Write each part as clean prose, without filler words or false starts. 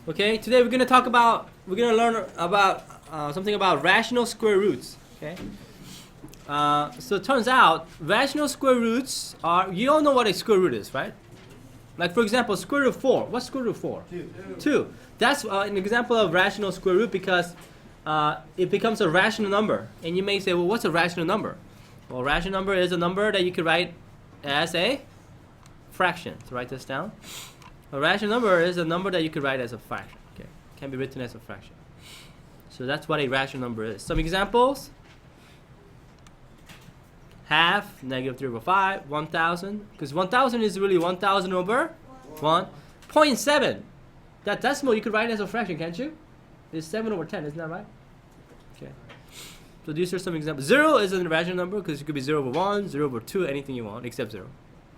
Okay, today we're gonna learn about something about rational square roots. Okay, so it turns out rational square roots are, you all know what a square root is, right? Like for example, square root of 4. What's square root of 4? 2. 2. That's an example of rational square root because it becomes a rational number. And you may say, well, what's a rational number? Well, a rational number is a number that you could write as a fraction. So write this down. A rational number is a number that you could write as a fraction. Okay, can be written as a fraction. So that's what a rational number is. Some examples: half, -3/5, 1,000. Because 1,000 is really 1,000 over 1. 0.7. That decimal you could write as a fraction, can't you? It's 7 over 10, isn't that right? Okay. So these are some examples. 0 is an irrational number because it could be 0 over 1, 0 over 2, anything you want except 0.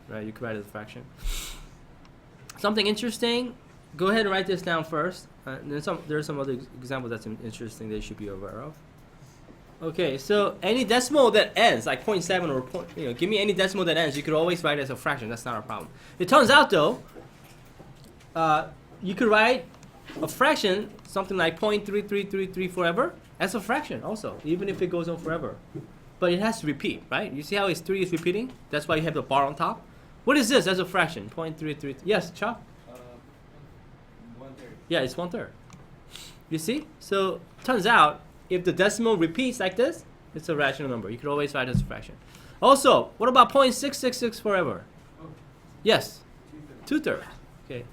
Right? You could write it as a fraction. Something interesting, go ahead and write this down first. There are some other examples that's interesting that you should be aware of. Okay, so any decimal that ends, like 0.7 or give me any decimal that ends, you could always write it as a fraction. That's not a problem. It turns out though, you could write a fraction, something like 0.3333 forever, as a fraction also, even if it goes on forever. But it has to repeat, right? You see how its 3 is repeating? That's why you have the bar on top. What is this as a fraction? 0.33. Yes, Chuck? 1/3. Yeah, it's 1/3. You see? So turns out, if the decimal repeats like this, it's a rational number. You could always write it as a fraction. Also, what about 0.666 forever? Yes, 2/3. Okay.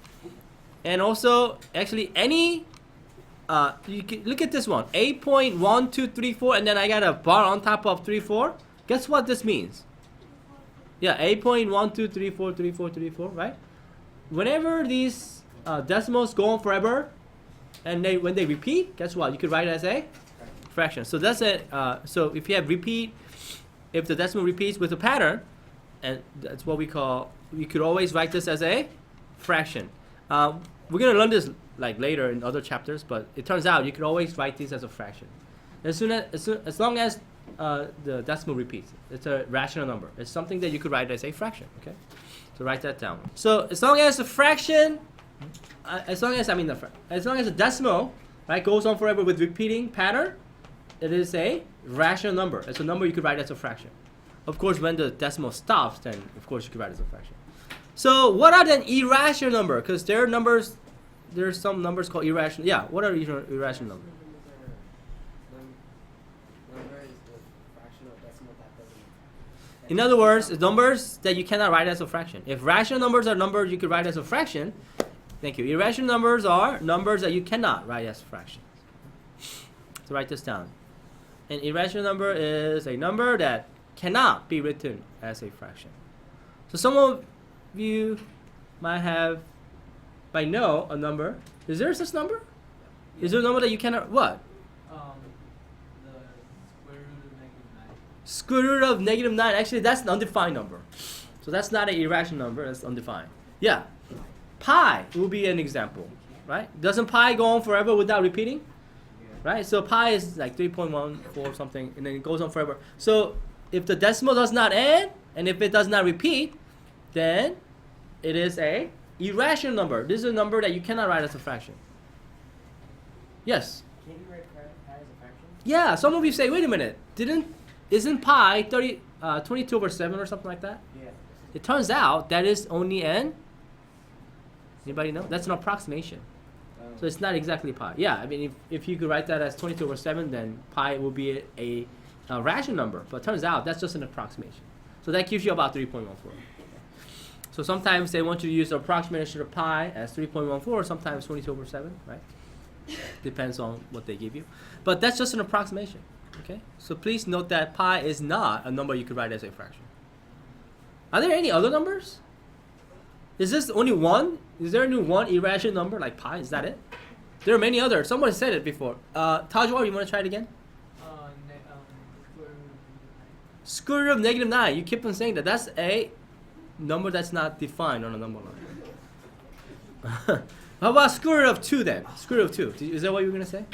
And also, actually, any, you can look at this one, 8.1234, and then I got a bar on top of 34. Guess what this means? Yeah, 8.12343434, right? Whenever these decimals go on forever, and when they repeat, guess what? You could write it as a fraction. So that's it. So if you have repeat, if the decimal repeats with a pattern, and that's what we call, you could always write this as a fraction. We're gonna learn this like later in other chapters, but it turns out you could always write this as a fraction. As long as the decimal repeats, it's a rational number. It's something that you could write as a fraction. Okay, so write that down. So as long as the fraction, as long as the decimal, right, goes on forever with repeating pattern, it is a rational number. It's a number you could write as a fraction. Of course, when the decimal stops, then of course you could write it as a fraction. So what are then irrational numbers? Because there are numbers, there are some numbers called irrational. Yeah, what are irrational numbers? In other words, numbers that you cannot write as a fraction. If rational numbers are numbers you could write as a fraction, thank you. Irrational numbers are numbers that you cannot write as fractions. So write this down. An irrational number is a number that cannot be written as a fraction. So some of you might know a number. Is there such number? Yeah. Is there a number that you cannot, what? The square root of -9. Square root of -9. Actually, that's an undefined number. So that's not an irrational number. That's undefined. Yeah. Pi will be an example, right? Doesn't pi go on forever without repeating? Yeah. Right? So pi is like 3.14 something, and then it goes on forever. So if the decimal does not end, and if it does not repeat, then it is a irrational number. This is a number that you cannot write as a fraction. Yes? Can't you write pi as a fraction? Yeah, some of you say, wait a minute, isn't pi 22 over 7 or something like that? Yeah. It turns out that is only an, anybody know? That's an approximation. So it's not exactly pi. Yeah, I mean, if you could write that as 22 over 7, then pi will be a rational number. But it turns out that's just an approximation. So that gives you about 3.14. So sometimes they want you to use the approximation of pi as 3.14, or sometimes 22 over 7, right? Depends on what they give you. But that's just an approximation, okay? So please note that pi is not a number you could write as a fraction. Are there any other numbers? Is this only one? Is there only one irrational number like pi? Is that it? There are many others. Someone said it before. Tajwar, you want to try it again? Square root of -9. You keep on saying that. That's a number that's not defined on a number line. How about square root of 2 then? Square root of 2. Is that what you were going to say?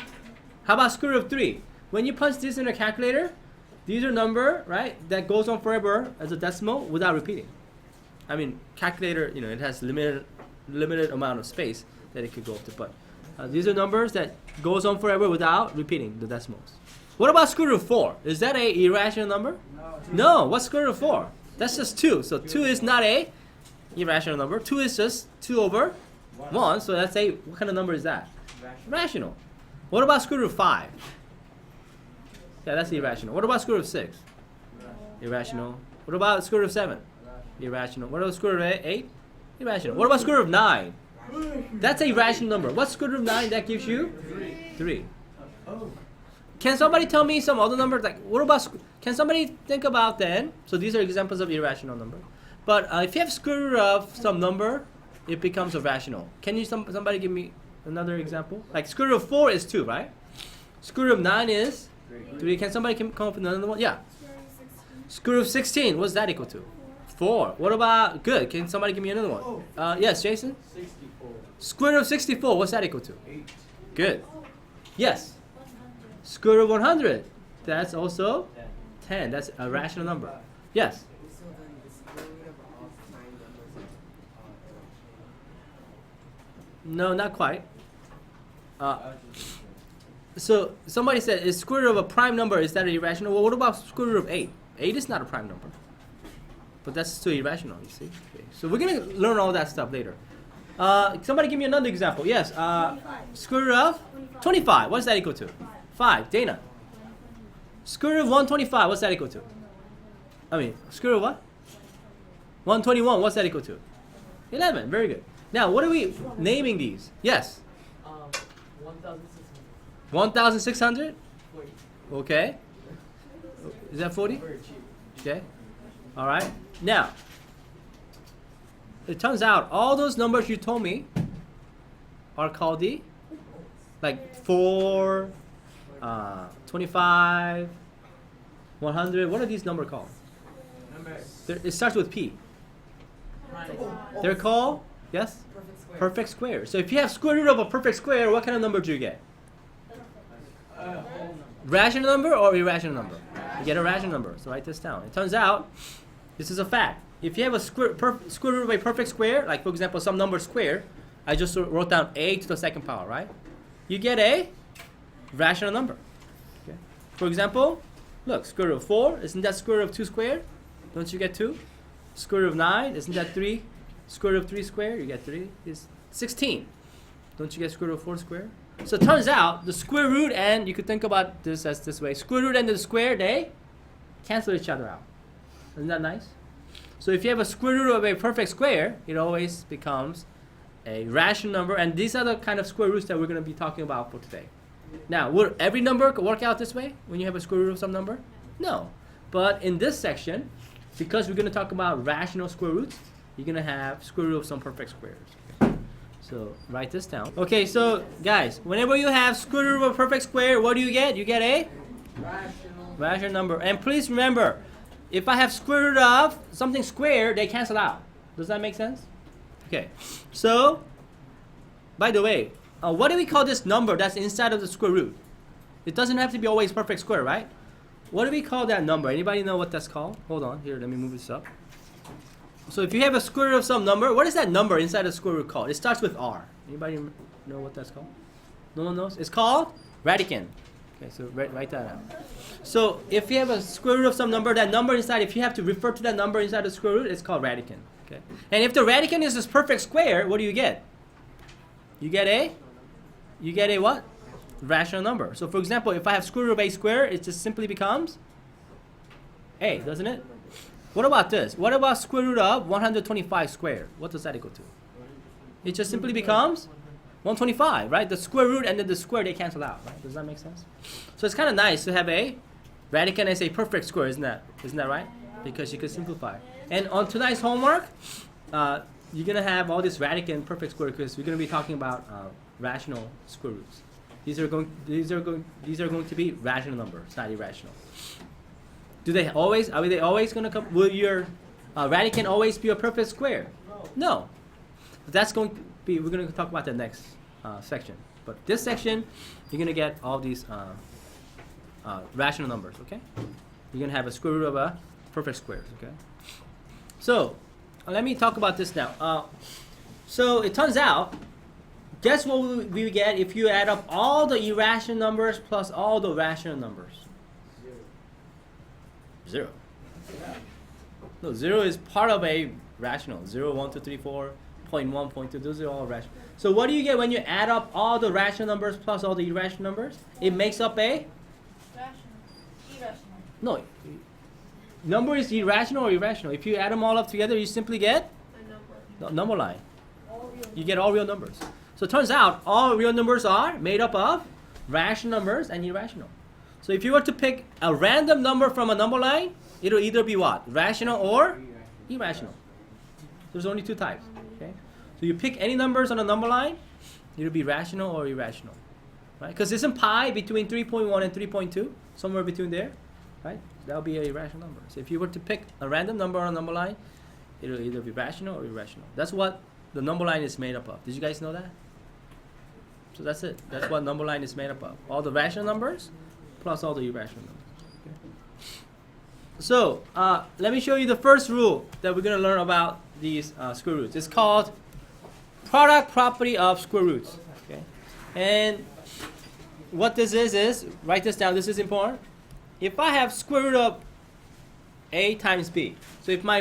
How about square root of 3? When you punch this in a calculator, these are number, right, that goes on forever as a decimal without repeating. I mean, calculator, it has limited amount of space that it could go up to, but These are numbers that goes on forever without repeating the decimals. What about square root of 4? Is that a irrational number? No. What's square root of 4? That's just 2. So 2 is not a irrational number. 2 is just 2 over 1. So that's a, what kind of number is that? Rational. What about square root of 5? Yeah, that's irrational. What about square root of 6? Irrational. What about square root of 7? Irrational. What about square root of 8? Irrational. What about square root of 9? That's a rational number. What's square root of 9? That gives you 3. Can somebody tell me some other numbers? Like, what about, can somebody think about then? So these are examples of irrational number. But if you have square root of some number, it becomes a rational. Can you somebody give me another example? Like square root of 4 is 2, right? Square root of 9 is 3. Can somebody come up with another one? Yeah. Square root of 16. What's that equal to? 4. What about, good. Can somebody give me another one? Yes, Jason? 64. Square root of 64. What's that equal to? 8. Good. Yes. Square root of 100. That's also 10. That's a rational number. Yes. So then the square root of all 9 numbers is No, not quite. So somebody said, is square root of a prime number, is that irrational? Well, what about square root of 8? 8 is not a prime number. But that's still irrational, you see. Okay. So we're going to learn all that stuff later. Somebody give me another example. Yes. Square root of 25. What's that equal to? 5. Dana. Square root of 125. What's that equal to? I mean, square root of what? 121. What's that equal to? 11. Very good. Now, what are we naming these? Yes. 1,600. 1,600? 40. Okay. Is that 40? Very cheap. Okay. All right. Now, it turns out all those numbers you told me are called the, like 4, 25, 100. What are these numbers called? Numbers. It starts with P. They're called, yes? perfect square. Perfect square. So if you have square root of a perfect square, what kind of number do you get? Whole number. Rational number or irrational number? You get a rational number. So write this down. It turns out, this is a fact. If you have a square root of a perfect square, like for example some number square, I just wrote down a to the second power, right? You get a rational number. Okay. For example, look, square root of 4, isn't that square root of 2 squared? Don't you get 2? Square root of 9, isn't that 3? Square root of 3 squared, you get 3. Is 16. Don't you get square root of 4 squared? So it turns out the square root, and you could think about this as this way, square root and the square, they cancel each other out. Isn't that nice? So if you have a square root of a perfect square, it always becomes a rational number, and these are the kind of square roots that we're going to be talking about for today. Now, will every number work out this way when you have a square root of some number? No. But in this section, because we're going to talk about rational square roots, you're going to have square root of some perfect squares. So write this down. Okay, so guys, whenever you have square root of a perfect square, what do you get? You get a rational number. And please remember, if I have square root of something square, they cancel out. Does that make sense? Okay. So, by the way, what do we call this number that's inside of the square root? It doesn't have to be always perfect square, right? What do we call that number? Anybody know what that's called? Hold on. Here, let me move this up. So if you have a square root of some number, what is that number inside the square root called? It starts with R. Anybody know what that's called? No one knows? It's called radicand. Okay, so write that out. So if you have a square root of some number, that number inside, if you have to refer to that number inside the square root, it's called radicand. Okay. And if the radicand is this perfect square, what do you get? You get a what? Rational number. So for example, if I have square root of a square, it just simply becomes a, doesn't it? What about this? What about square root of 125 squared? What does that equal to? It just simply becomes 125, right? The square root and then the square, they cancel out, right? Does that make sense? So it's kind of nice to have a radicand as a perfect square, isn't that right? Because you can simplify. And on tonight's homework, you're going to have all this radicand perfect square because we're going to be talking about rational square roots. These are going to be rational numbers, not irrational. Are they always going to come? Will your radicand always be a perfect square? No. That's going to be, we're going to talk about the next section. But this section, you're going to get all these rational numbers, okay? You're going to have a square root of a perfect square, okay? So, let me talk about this now. So, it turns out Guess what we get if you add up all the irrational numbers plus all the rational numbers? 0. No, 0 is part of a rational. 0, 1, 2, 3, 4, 0.1, 0.2, those are all rational. So what do you get when you add up all the rational numbers plus all the irrational numbers? It makes up a? Rational. Irrational. No. Number is irrational or irrational. If you add them all up together, you simply get A number. the number line. All real. You get all real numbers. So it turns out all real numbers are made up of rational numbers and irrational. So if you were to pick a random number from a number line, it'll either be what? Rational or irrational. There's only 2 types. Okay? So you pick any numbers on a number line, it'll be rational or irrational. Right? Because isn't pi between 3.1 and 3.2? Somewhere between there. Right? That'll be an irrational number. So if you were to pick a random number on a number line, it'll either be rational or irrational. That's what the number line is made up of. Did you guys know that? So that's it. That's what number line is made up of. All the rational numbers plus all the irrational numbers. Okay. So let me show you the first rule that we're going to learn about these square roots. It's called product property of square roots. Okay. And what this is write this down. This is important. If I have square root of a times b, so if I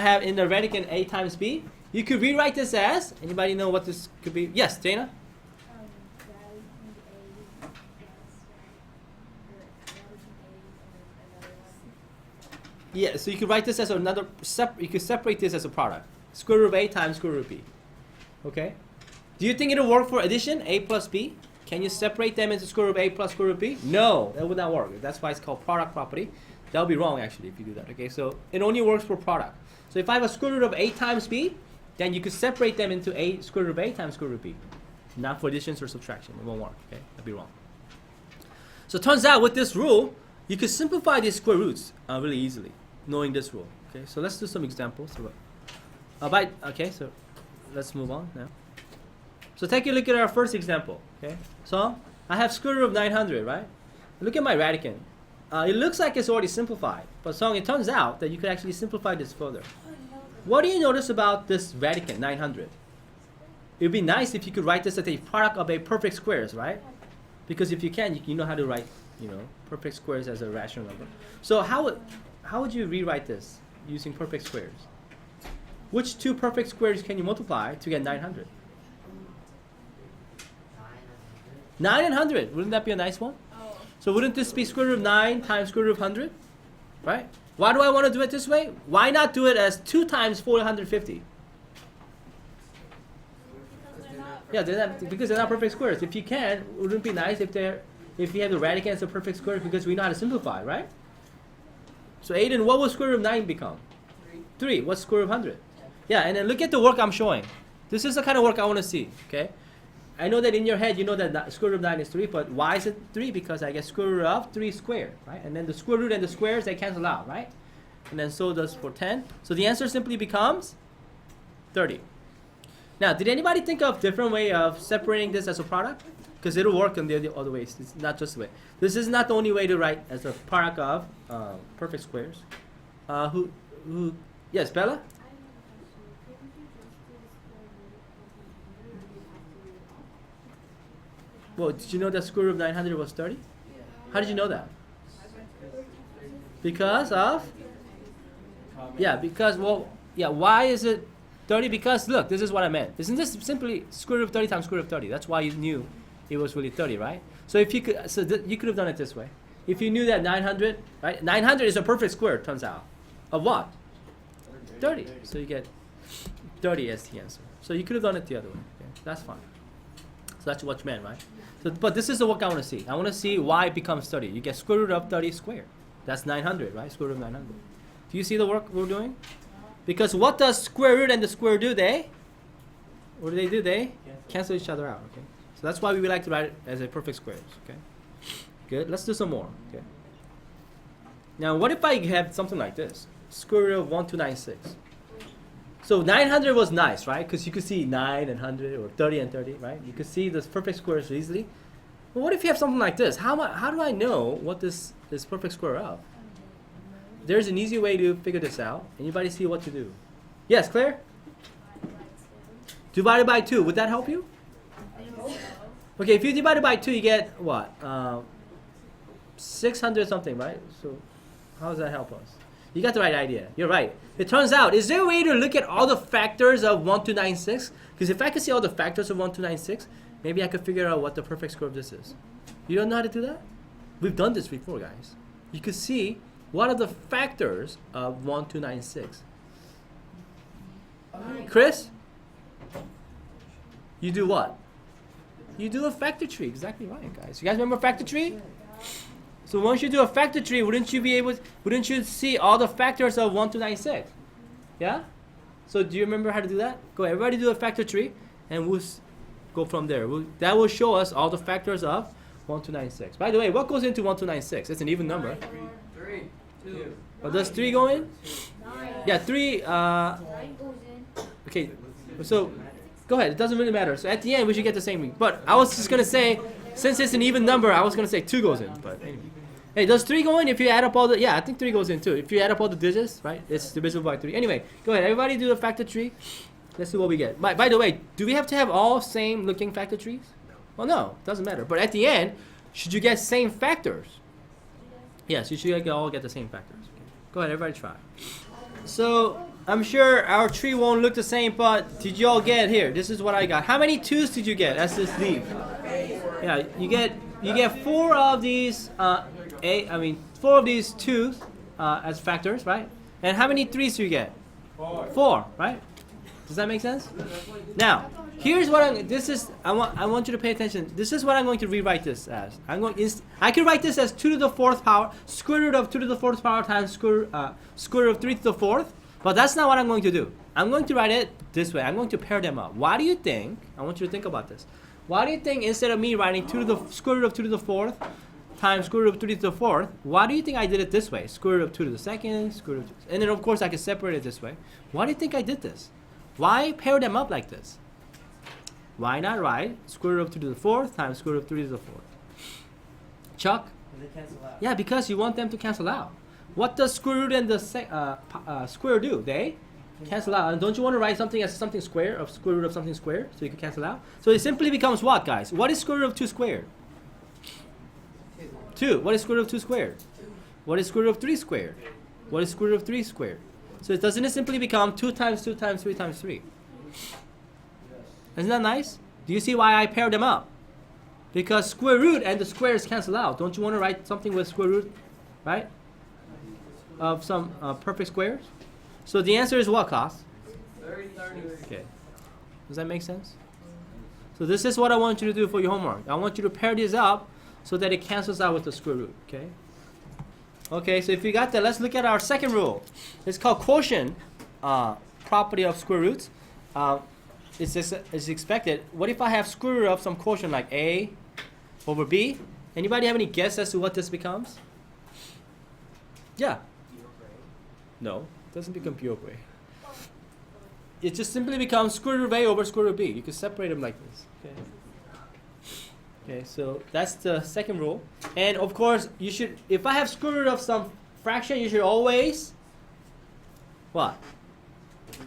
have in the radicand a times b, you could rewrite this as, anybody know what this could be? Yes, Dana? Yeah, so you could write this as another, you could separate this as a product. Square root of a times square root of b. Okay? Do you think it'll work for addition, a plus b? Can you separate them into square root of a plus square root of b? No, that would not work. That's why it's called product property. That would be wrong actually if you do that. Okay, so it only works for product. So if I have a square root of a times b, then you could separate them into a square root of a times square root of b. Not for additions or subtraction. It won't work. Okay, that'd be wrong. So it turns out with this rule, you could simplify these square roots really easily, knowing this rule. Okay, so let's do some examples. Okay, so let's move on now. So take a look at our first example. Okay, so I have square root of 900, right? Look at my radicand. It looks like it's already simplified, but so it turns out that you could actually simplify this further. What do you notice about this radicand, 900? It would be nice if you could write this as a product of a perfect squares, right? Because if you can, you know how to write, perfect squares as a rational number. So how would you rewrite this using perfect squares? Which 2 perfect squares can you multiply to get 900? 9 and 100. Wouldn't that be a nice one? Oh. So wouldn't this be square root of 9 times square root of 100? Right? Why do I want to do it this way? Why not do it as 2 times 450? Yeah, because they're not perfect squares. If you can, wouldn't it be nice if you have the radicand as a perfect square because we know how to simplify, right? So Aiden, what will square root of 9 become? 3. What's square root of 100? Yeah, and then look at the work I'm showing. This is the kind of work I want to see, okay? I know that in your head you know that square root of 9 is 3, but why is it 3? Because I get square root of 3 squared, right? And then the square root and the squares, they cancel out, right? And then so does for 10. So the answer simply becomes 30. Now, did anybody think of different way of separating this as a product? Because it'll work in the other ways. It's not just the way. This is not the only way to write as a product of perfect squares. Yes, Bella? Well, did you know that square root of 900 was 30? How did you know that? Because of? Why is it 30? Because look, this is what I meant. Isn't this simply square root of 30 times square root of 30? That's why you knew it was really 30, right? So if you could, you could have done it this way. If you knew that 900, right? 900 is a perfect square, it turns out. Of what? 30. So you get 30 as the answer. So you could have done it the other way. Okay? That's fine. So that's what you meant, right? So, but this is the work I want to see. I want to see why it becomes 30. You get square root of 30 squared. That's 900, right? Square root of 900. Do you see the work we're doing? Because what does square root and the square do? What do? They cancel each other out, okay? So that's why we like to write it as a perfect squares, okay? Good. Let's do some more, okay? Now, what if I have something like this? Square root of 1296. So 900 was nice, right? Because you could see 9 and 100 or 30 and 30, right? You could see this perfect squares easily. But what if you have something like this? How do I know what this is perfect square of? There's an easy way to figure this out. Anybody see what to do? Yes, Claire? Divided by 2. Would that help you? Okay, if you divide it by 2, you get what? 600 something, right? So how does that help us? You got the right idea. You're right. It turns out, is there a way to look at all the factors of 1296? Because if I could see all the factors of 1296, maybe I could figure out what the perfect square of this is. You don't know how to do that? We've done this before, guys. You could see what are the factors of 1296. Chris? You do what? You do a factor tree. Exactly right, guys. You guys remember factor tree? So once you do a factor tree, wouldn't you see all the factors of 1296? Yeah? So do you remember how to do that? Go ahead, everybody do a factor tree, and we'll go from there. That will show us all the factors of 1296. By the way, what goes into 1296? It's an even number. 3, 2. Oh, does 3 go in? 9. Yeah, 3. 9 goes in. Okay, so go ahead. It doesn't really matter. So at the end, we should get the same. But I was just going to say, since it's an even number, I was going to say 2 goes in. But anyway. Hey, does 3 go in if you add up all the... Yeah, I think 3 goes in too. If you add up all the digits, right? It's divisible by 3. Anyway, go ahead. Everybody do the factor tree. Let's see what we get. By the way, do we have to have all same looking factor trees? Well, no. Doesn't matter. But at the end, should you get same factors? Yes, you should all get the same factors. Okay. Go ahead. Everybody try. So, I'm sure our tree won't look the same, but did you all get here? This is what I got. How many 2s did you get as this leaf? Yeah, you get 4 of these 4 of these 2s as factors, right? And how many 3s do you get? 4, right? Does that make sense? Now, here's what I want you to pay attention. This is what I'm going to rewrite this as. I can write this as 2 to the 4th power, square root of 2 to the 4th power times square root of 3 to the 4th. But that's not what I'm going to do. I'm going to write it this way. I'm going to pair them up. Why do you think? I want you to think about this. Why do you think instead of me writing 2 to the square root of 2 to the 4th times square root of 3 to the 4th, why do you think I did it this way? Square root of 2 to the 2nd, square root of 2. And then of course I can separate it this way. Why do you think I did this? Why pair them up like this? Why not write square root of 2 to the 4th times square root of 3 to the 4th? Chuck? They cancel out. Yeah, because you want them to cancel out. What does square root and the square do? They cancel out. And don't you want to write something as something square of square root of something square so you can cancel out? So it simply becomes what, guys? What is square root of 2 squared? 2. What is square root of 2 squared? What is square root of 3 squared? What is square root of 3 squared? So doesn't it simply become 2 times 2 times 3 times 3? Isn't that nice? Do you see why I paired them up? Because square root and the squares cancel out. Don't you want to write something with square root, right? Of some perfect squares? So the answer is what, class? 30. Okay. Does that make sense? So this is what I want you to do for your homework. I want you to pair these up so that it cancels out with the square root, okay? Okay, so if you got that, let's look at our second rule. It's called quotient property of square roots. It's expected. What if I have square root of some quotient like A over B? Anybody have any guess as to what this becomes? Yeah. No, it doesn't become pure gray. It just simply becomes square root of A over square root of B. You can separate them like this. Okay. Okay, so that's the second rule. And of course, you should, if I have square root of some fraction, you should always, what?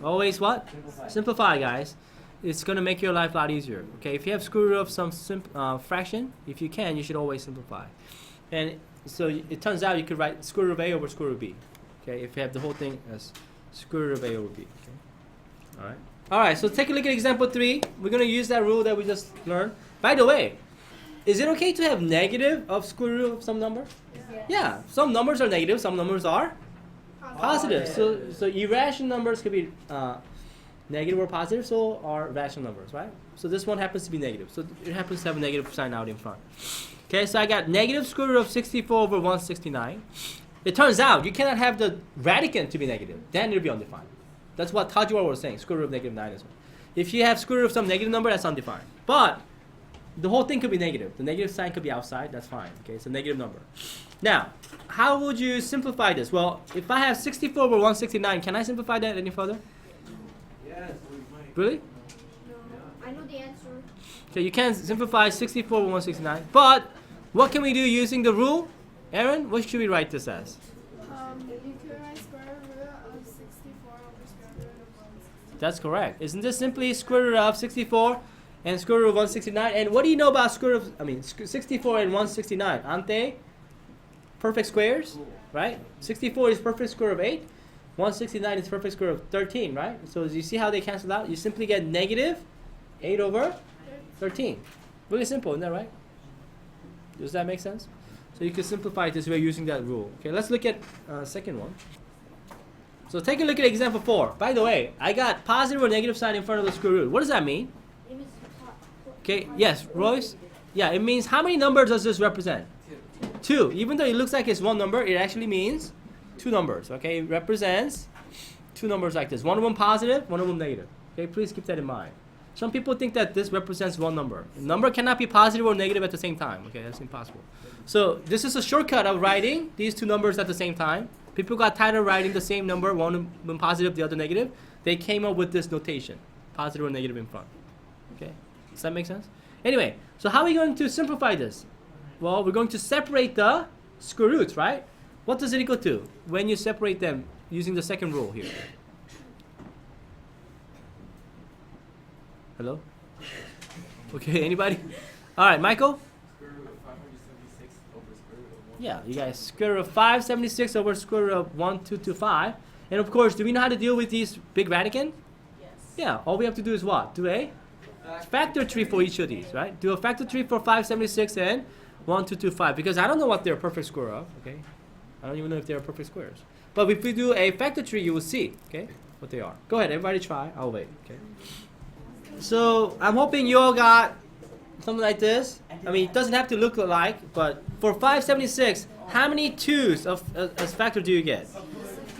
Always what? Simplify, guys. It's going to make your life a lot easier. Okay, if you have square root of some fraction, if you can, you should always simplify. And so it turns out you could write square root of A over square root of B. Okay, if you have the whole thing as square root of A over B. Okay. All right. All right, so take a look at example 3. We're going to use that rule that we just learned. By the way, is it okay to have negative of square root of some number? Yeah, some numbers are negative, some numbers are positive. So irrational numbers could be negative or positive, so are rational numbers, right? So this one happens to be negative. So it happens to have a negative sign out in front. Okay, so I got negative square root of 64 over 169. It turns out you cannot have the radicand to be negative. Then it'll be undefined. That's what Tajua was saying, square root of negative 9 is 1. If you have square root of some negative number, that's undefined. But the whole thing could be negative. The negative sign could be outside. That's fine. Okay, it's a negative number. Now, how would you simplify this? Well, if I have 64 over 169, can I simplify that any further? Yes. Really? No, I know the answer. Okay, you can simplify 64 over 169. But what can we do using the rule? Aaron, what should we write this as? You could write square root of 64 over square root of 169. That's correct. Isn't this simply square root of 64 and square root of 169. And what do you know about square root of, 64 and 169? Aren't they perfect squares, right? 64 is perfect square of 8. 169 is perfect square of 13, right? So you see how they cancel out? You simply get negative 8 over 13. Really simple, isn't that right? Does that make sense? So you can simplify it this way using that rule. Okay, let's look at second one. So take a look at example 4. By the way, I got positive or negative sign in front of the square root. What does that mean? It means Okay, yes, Royce? Yeah, it means how many numbers does this represent? 2. Even though it looks like it's one number, it actually means 2 numbers. Okay, it represents 2 numbers like this. One of them positive, one of them negative. Okay, please keep that in mind. Some people think that this represents one number. A number cannot be positive or negative at the same time. Okay, that's impossible. So this is a shortcut of writing these 2 numbers at the same time. People got tired of writing the same number, one positive, the other negative. They came up with this notation, positive or negative in front. Okay, does that make sense? Anyway, so how are we going to simplify this? Well, we're going to separate the square roots, right? What does it equal to when you separate them using the second rule here? Hello? Okay, anybody? All right, Michael? Square root of 576 over square root of 1. Yeah, you guys, square root of 576 over square root of 1225. And of course, do we know how to deal with these big radican? Yes. Yeah, all we have to do is what? Do a factor tree for each of these, right? Do a factor tree for 576 and 1225, because I don't know what they're perfect square of, okay? I don't even know if they're perfect squares. But if we do a factor tree, you will see, okay, what they are. Go ahead, everybody try. I'll wait, okay? So I'm hoping you all got something like this. I mean, it doesn't have to look alike, but for 576, how many 2's as factor do you get?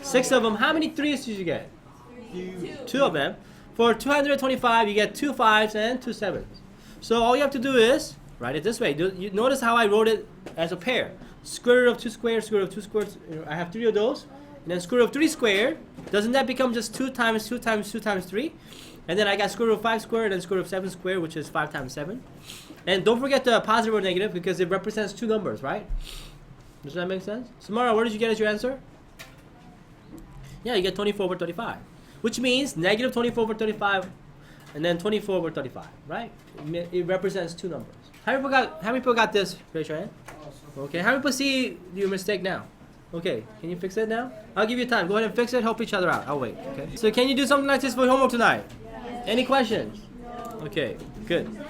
6 of them. How many 3's do you get? 2 of them. For 225, you get 2 5's and 2 7's. So all you have to do is write it this way. You notice how I wrote it as a pair. Square root of 2 squared, square root of 2 squared. I have 3 of those. And then square root of 3 squared. Doesn't that become just 2 times 2 times 2 times 3? And then I got square root of 5 squared and square root of 7 squared, which is 5 times 7. And don't forget the positive or negative because it represents 2 numbers, right? Does that make sense? Samara, what did you get as your answer? Yeah, you get 24 over 35. Which means negative 24 over 35 and then 24 over 35, right? It represents 2 numbers. How many people got this? Raise your hand. Okay, how many people see your mistake now? Okay, can you fix it now? I'll give you time. Go ahead and fix it. Help each other out. I'll wait. Okay. So can you do something like this for homework tonight? Any questions? Okay, good.